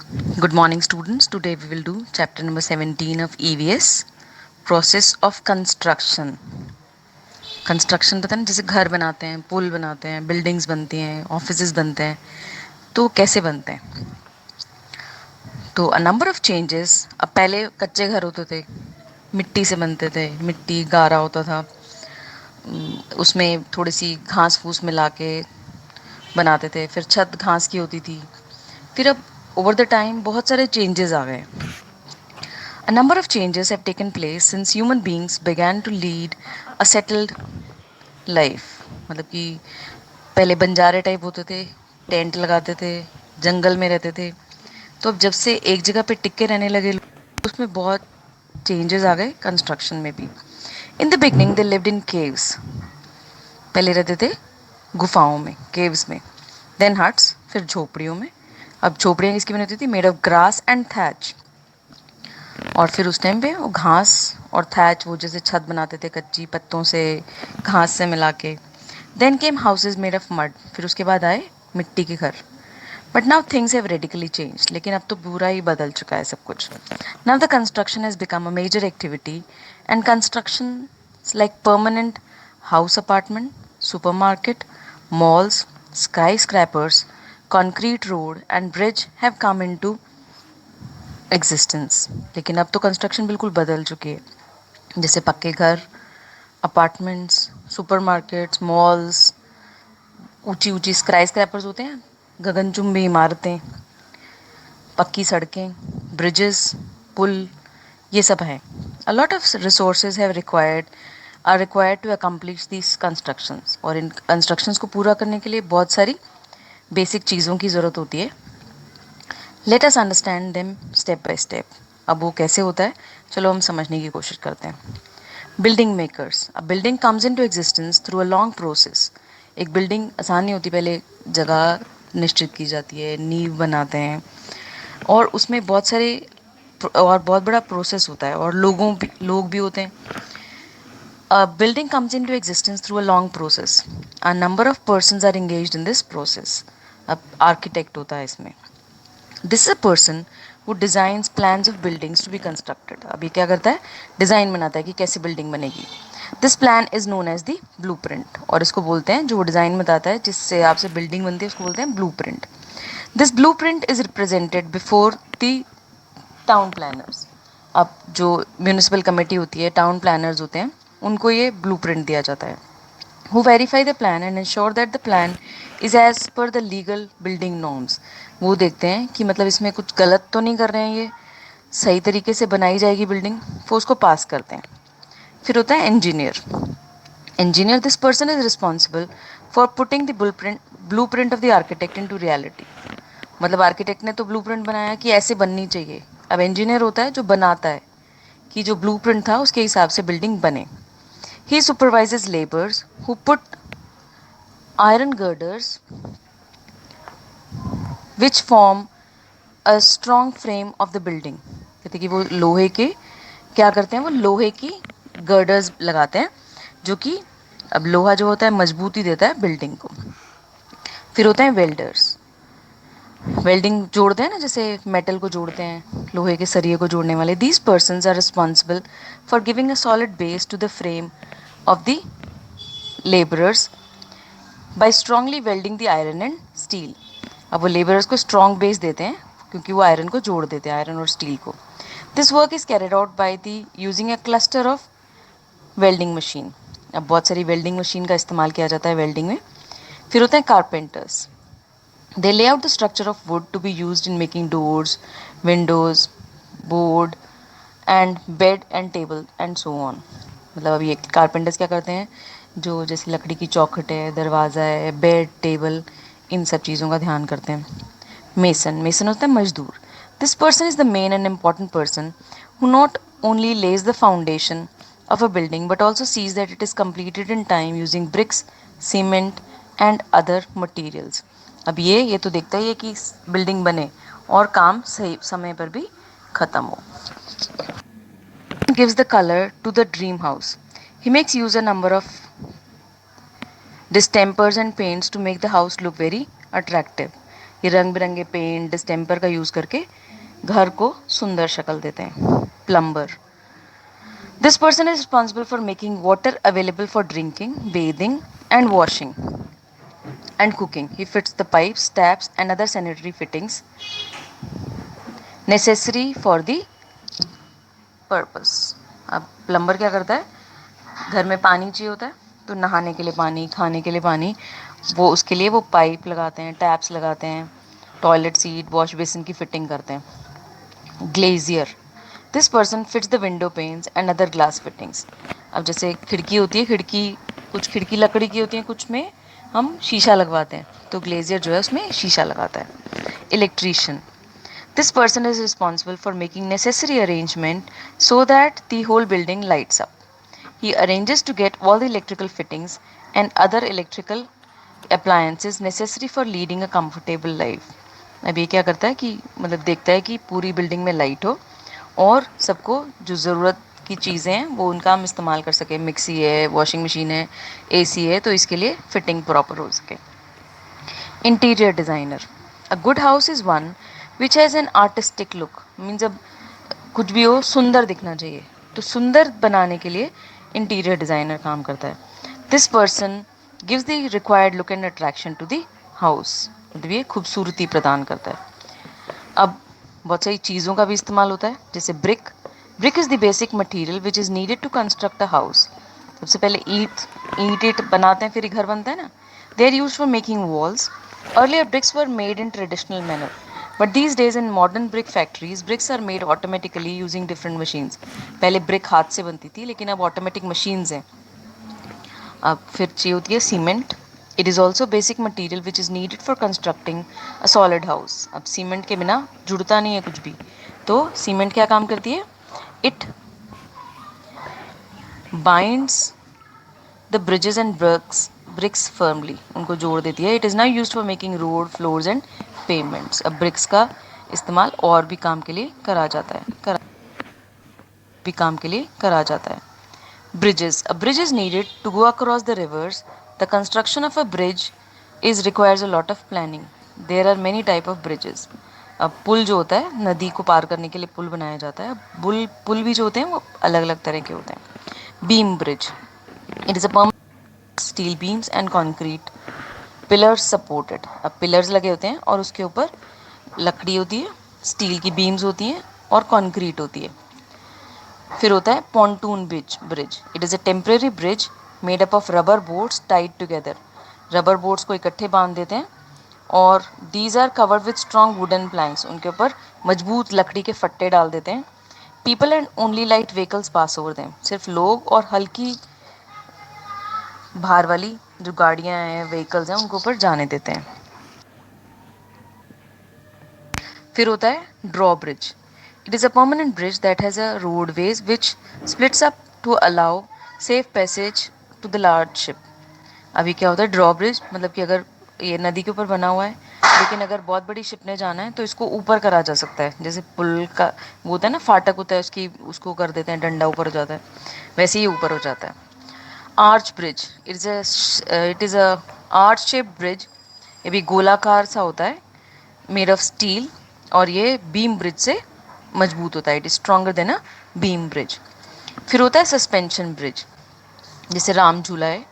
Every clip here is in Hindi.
Good morning, students. Today we will do chapter number 17 of EVS, Process of Construction. Construction पता नहीं, जैसे घर बनाते हैं, पुल बनाते हैं, बिल्डिंग्स बनती हैं, ऑफिसेज बनते हैं, तो कैसे बनते हैं. तो अ नंबर ऑफ चेंजेस. अब पहले कच्चे घर होते थे, मिट्टी से बनते थे, मिट्टी गारा होता था, उसमें थोड़ी सी घास फूस मिला के बनाते थे, फिर छत घास की होती थी. फिर अब ओवर द टाइम बहुत सारे चेंजेस आ गए. A number of changes have taken place since human beings began to lead a settled life. मतलब कि पहले बंजारे टाइप होते थे, टेंट लगाते थे, जंगल में रहते थे. तो अब जब से एक जगह पे टिक के रहने लगे लोग, उसमें बहुत चेंजेस आ गए कंस्ट्रक्शन में भी. In the beginning they lived in caves. पहले रहते थे गुफाओं में, केव्स में. देन हट्स, फिर झोपड़ियों में. अब झोपड़ियाँ किसकी बनी होती थी? Made of grass and thatch. और फिर उस टाइम पे वो घास और थैच, वो जैसे छत बनाते थे कच्ची पत्तों से, घास से मिला के. Then came houses made of mud. फिर उसके बाद आए मिट्टी के घर. But now things have radically change. लेकिन अब तो पूरा ही बदल चुका है सब कुछ. Now the construction has become a major activity and construction like permanent house apartment, supermarket, malls, skyscrapers, concrete road and bridge have come into existence. लेकिन अब तो कंस्ट्रक्शन बिल्कुल बदल चुकी है. जैसे पक्के घर, अपार्टमेंट्स, सुपरमार्केट्स, मॉल्स, ऊंची ऊंची स्काई स्क्रैपर्स होते हैं, गगनचुंबी इमारतें, पक्की सड़कें, ब्रिजेस, पुल, ये सब हैं. A lot of resources have are required to accomplish these constructions. और इन कंस्ट्रक्शंस को पूरा करने के लिए बहुत सारी बेसिक चीज़ों की ज़रूरत होती है. Let us understand them step by step. अब वो कैसे होता है, चलो हम समझने की कोशिश करते हैं. Building makers. अब building comes into existence through a long process. एक बिल्डिंग आसान नहीं होती. पहले जगह निश्चित की जाती है, नींव बनाते हैं, और उसमें बहुत सारे और बहुत बड़ा प्रोसेस होता है, और लोग भी होते हैं. A building comes into existence through a long process. A number of persons are engaged in this process. अब आर्किटेक्ट होता है इसमें. This is a person who designs plans of buildings to be constructed. अब ये क्या करता है? डिज़ाइन बनाता है कि कैसी बिल्डिंग बनेगी. This plan is known as the blue print. और इसको बोलते हैं, जो डिज़ाइन बताता है जिससे आपसे बिल्डिंग बनती है, उसको बोलते हैं blue print. This blue print is represented before the town planners. अब जो म्यूनिसिपल कमेटी होती है, टाउन प्लानर्स होते हैं, उनको ये ब्लू प्रिंट दिया जाता है. who verify the plan and ensure that the plan is as per the legal building norms. वो देखते हैं कि मतलब इसमें कुछ गलत तो नहीं कर रहे हैं, ये सही तरीके से बनाई जाएगी बिल्डिंग, वो उसको पास करते हैं. फिर होता है engineer. Engineer, this person is responsible for putting the blue print of the architect in to reality. मतलब आर्किटेक्ट ने तो ब्लू प्रिंट बनाया कि ऐसे बननी चाहिए. अब इंजीनियर होता है जो बनाता है कि जो ब्लू प्रिंट था उसके हिसाब से बिल्डिंग बने. He supervises laborers who put iron girders which form a strong frame of the building. कहते कि वो लोहे के क्या करते हैं, वो लोहे की गर्डर्स लगाते हैं, जो कि अब लोहा जो होता है मजबूती देता है बिल्डिंग को. फिर होते हैं वेल्डर्स. वेल्डिंग जोड़ते हैं ना, जैसे मेटल को जोड़ते हैं, लोहे के सरिये को जोड़ने वाले. These persons are responsible for giving a solid base to the frame of the laborers by strongly welding the iron and steel. अब वो लेबरर्स को स्ट्रॉन्ग बेस देते हैं क्योंकि वो आयरन को जोड़ देते हैं, आयरन और स्टील को. This work is carried out by the using a cluster of welding machine. अब बहुत सारी वेल्डिंग मशीन का इस्तेमाल किया जाता है वेल्डिंग में. फिर होते हैं carpenters. They lay out the structure of wood to be used in making doors, windows, board and bed and table and so on. मतलब अब ये कारपेंटर्स क्या करते हैं, जो जैसे लकड़ी की चौखट है, दरवाज़ा है, बेड, टेबल, इन सब चीज़ों का ध्यान करते हैं. मेसन. मेसन होता है मजदूर. This person is the main and important person who not only Lay's the foundation of a building but also sees that it is completed in time using bricks, cement and other materials. अब ये तो देखता ही है कि बिल्डिंग बने और काम सही समय पर भी ख़त्म हो. Gives the color to the dream house. He makes use a number of distempers and paints to make the house look very attractive. ये रंग बिरंगे पेंट डिस्टेम्पर का यूज़ करके घर को सुंदर शक्ल देते हैं। Plumber, this person is responsible for making water available for drinking, bathing and washing and cooking. He fits the pipes, taps and other sanitary fittings necessary for the purpose. अब प्लम्बर क्या करता है, घर में पानी चाहिए होता है तो नहाने के लिए पानी, खाने के लिए पानी, वो उसके लिए वो पाइप लगाते हैं, टैप्स लगाते हैं, टॉयलेट सीट, वॉश बेसिन की फिटिंग करते हैं। Glazier, this person fits the window panes and other glass fittings. अब जैसे खिड़की होती है, कुछ खिड़की लकड़ी की होती है, कुछ में हम शीशा लगवाते हैं, तो ग्लेजियर जो है उसमें शीशा लगाता है। Electrician, this person is responsible for making necessary arrangement so that the whole building lights up. He arranges to get all the electrical fittings and other electrical appliances necessary for leading a comfortable life. अब ये क्या करता है कि मतलब देखता है कि पूरी बिल्डिंग में लाइट हो और सबको जो ज़रूरत की चीज़ें हैं वो उनका हम इस्तेमाल कर सकें। मिक्सी है, वॉशिंग मशीन है, एसी है, तो इसके लिए फिटिंग प्रॉपर हो सके। Interior designer, a good house is one which has an artistic look. Means अब कुछ भी हो सुंदर दिखना चाहिए, तो सुंदर बनाने के लिए इंटीरियर डिज़ाइनर काम करता है। This person gives the required look and attraction to the house, मतलब ये खूबसूरती प्रदान करता है। अब बहुत सारी चीज़ों का भी इस्तेमाल होता है, जैसे brick. Brick is the basic material which is needed to construct a house. सबसे पहले ईंट बनाते हैं, फिर ही घर बनता है ना। They are use for making walls. Earlier bricks were made in traditional manner, but these days in modern brick factories bricks are made automatically using different machines. पहले ब्रिक हाथ से बनती थी, लेकिन अब ऑटोमेटिक मशीन्स हैं। अब फिर चाहिए होती है cement. It is also basic material which is needed for constructing a solid house. अब सीमेंट के बिना जुड़ता नहीं है कुछ भी, तो सीमेंट क्या काम करती है, it binds the bridges and bricks firmly, उनको जोड़ देती है। It is now use for making road, floors and pavements. अब ब्रिक्स का इस्तेमाल और भी काम के लिए करा जाता है। Bridges. A bridge is needed to go across the rivers. The construction of a bridge requires a lot of planning. There are many type of bridges. अब पुल जो होता है, नदी को पार करने के लिए पुल बनाया जाता है। पुल भी जो होते हैं वो अलग अलग तरह के होते हैं। Beam bridge, it is a permanent steel beams and concrete pillars supported. अब पिलर्स लगे होते हैं और उसके ऊपर लकड़ी होती है, स्टील की बीम्स होती हैं और कंक्रीट होती है। फिर होता है pontoon bridge. It is a temporary bridge made up of rubber boards tied together. Rubber boards को इकट्ठे बांध देते हैं और these are covered with strong wooden planks, उनके ऊपर मजबूत लकड़ी के फट्टे डाल देते हैं। People and only light vehicles pass over them, सिर्फ लोग और हल्की भार वाली जो गाड़ियाँ हैं, व्हीकल्स हैं, उनके ऊपर जाने देते हैं। फिर होता है draw bridge. It is a permanent bridge that has a roadways which splits up to allow safe passage to the large ship. अभी क्या होता है ड्रॉ ब्रिज, मतलब कि अगर ये नदी के ऊपर बना हुआ है, लेकिन अगर बहुत बड़ी शिप ने जाना है तो इसको ऊपर करा जा सकता है। जैसे पुल का वो होता है ना, फाटक होता है उसकी, उसको कर देते हैं, डंडा ऊपर हो जाता है, वैसे ही ऊपर हो जाता है। Arch bridge, it is a arch shape bridge. ये भी गोलाकार सा होता है, मेड ऑफ स्टील, और ये बीम ब्रिज से मजबूत होता है। It is stronger than a beam bridge. फिर होता है सस्पेंशन ब्रिज, जैसे राम झूला है।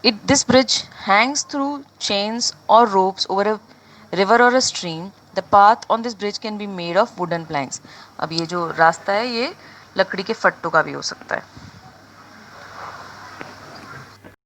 This bridge hangs through chains और रोप्स ओवर अ रिवर और a stream. The path on this bridge can be made of wooden planks. अब ये जो रास्ता है ये लकड़ी के फट्टों का भी हो सकता है।